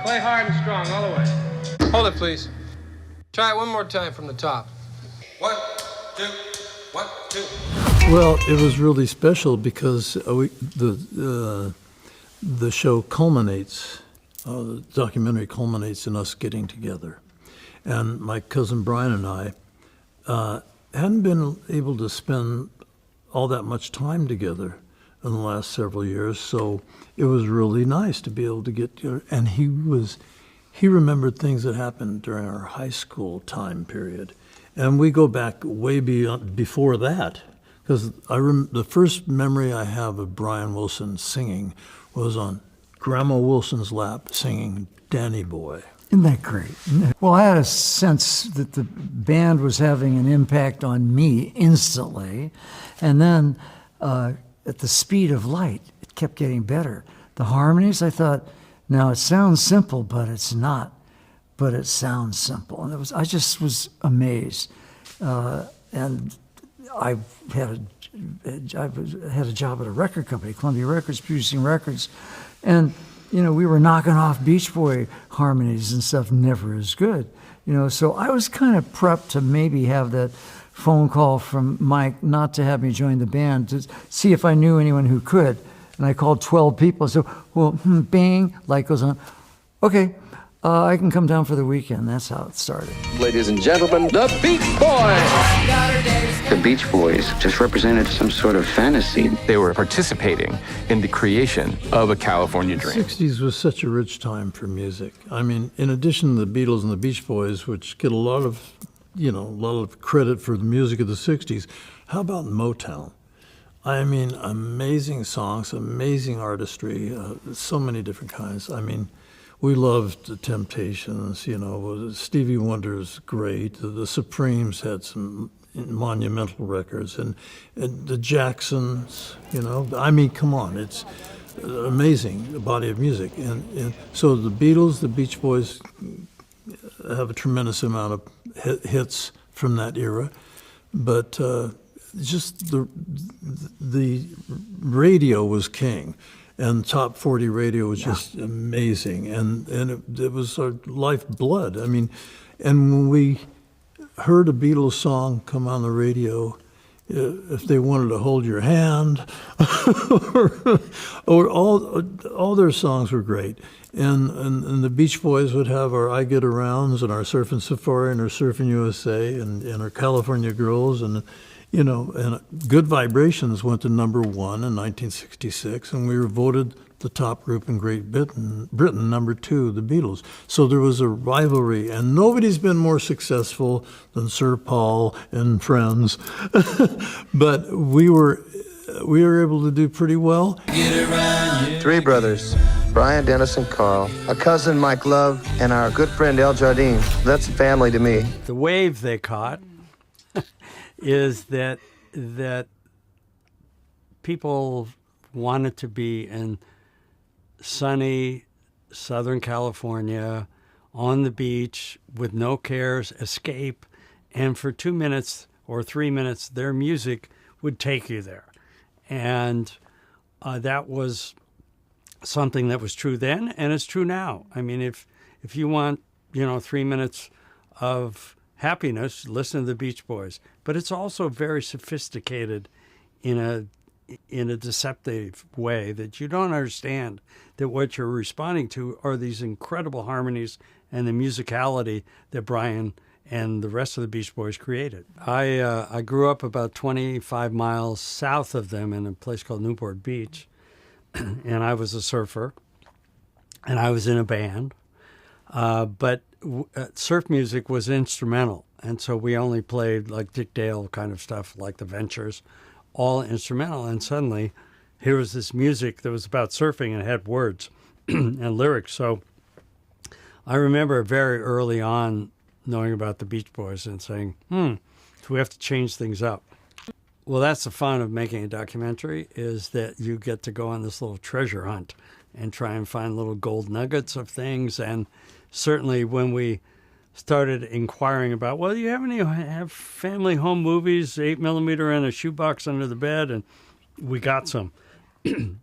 Play hard and strong all the way. Hold it, please. Try it one more time from the top. 1, 2, 1, 2. Well, it was really special because the show culminates, the documentary culminates in us getting together. And my cousin Brian and I hadn't been able to spend all that much time together in the last several years, so it was really nice to be able to get together. And he remembered things that happened during our high school time period. And we go back way before that. Because the first memory I have of Brian Wilson singing was on Grandma Wilson's lap singing Danny Boy. Isn't that great? Well, I had a sense that the band was having an impact on me instantly. And then at the speed of light, it kept getting better. The harmonies, I thought, now it sounds simple, but it's not. But it sounds simple. And I just was amazed. And I had a job at a record company, Columbia Records, producing records, and we were knocking off Beach Boy harmonies and stuff, never as good, So I was kind of prepped to maybe have that phone call from Mike not to have me join the band, to see if I knew anyone who could. And I called 12 people. So, bang, light goes on. Okay. I can come down for the weekend. That's how it started. Ladies and gentlemen, the Beach Boys! The Beach Boys just represented some sort of fantasy. They were participating in the creation of a California dream. The 60s was such a rich time for music. I mean, in addition to the Beatles and the Beach Boys, which get a lot of credit for the music of the 60s, how about Motown? I mean, amazing songs, amazing artistry, so many different kinds. I mean, we loved the Temptations, Stevie Wonder's great. The Supremes had some monumental records, and the Jacksons, I mean, come on, it's an amazing body of music. And so the Beatles, the Beach Boys have a tremendous amount of hits from that era, but just the radio was king. And top 40 radio was just amazing, and it was our lifeblood. I mean, and when we heard a Beatles song come on the radio, if they wanted to hold your hand, or all their songs were great. And the Beach Boys would have our I Get Arounds and our Surfin' Safari and our Surfin' USA and our California Girls and Good Vibrations went to number 1 in 1966, and we were voted the top group in Great Britain, number 2, the Beatles. So there was a rivalry, and nobody's been more successful than Sir Paul and friends. But we were able to do pretty well. 3 brothers, Brian, Dennis, and Carl, a cousin, Mike Love, and our good friend El Jardine. That's family to me. The wave they caught is that people wanted to be in sunny Southern California on the beach with no cares, escape, and for 2 minutes or 3 minutes, their music would take you there. And that was something that was true then, and it's true now. I mean, if you want, 3 minutes of happiness, listen to the Beach Boys. But it's also very sophisticated in a deceptive way that you don't understand that what you're responding to are these incredible harmonies and the musicality that Brian and the rest of the Beach Boys created. I grew up about 25 miles south of them in a place called Newport Beach, and I was a surfer, and I was in a band. But surf music was instrumental, and so we only played like Dick Dale kind of stuff, like the Ventures, all instrumental. And suddenly, here was this music that was about surfing and had words and lyrics. So I remember very early on knowing about the Beach Boys and saying, so we have to change things up. Well, that's the fun of making a documentary, is that you get to go on this little treasure hunt and try and find little gold nuggets of things. And certainly when we started inquiring about, well, you have family home movies, 8mm in a shoebox under the bed, and we got some. And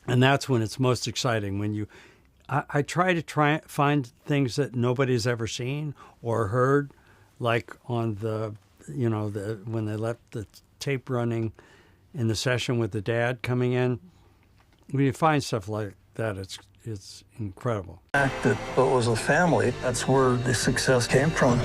that's when it's most exciting, when you I try to find things that nobody's ever seen or heard, like on when they left the tape running in the session with the dad coming in. When you find stuff like that, it's incredible. The fact that it was a family, that's where the success came from.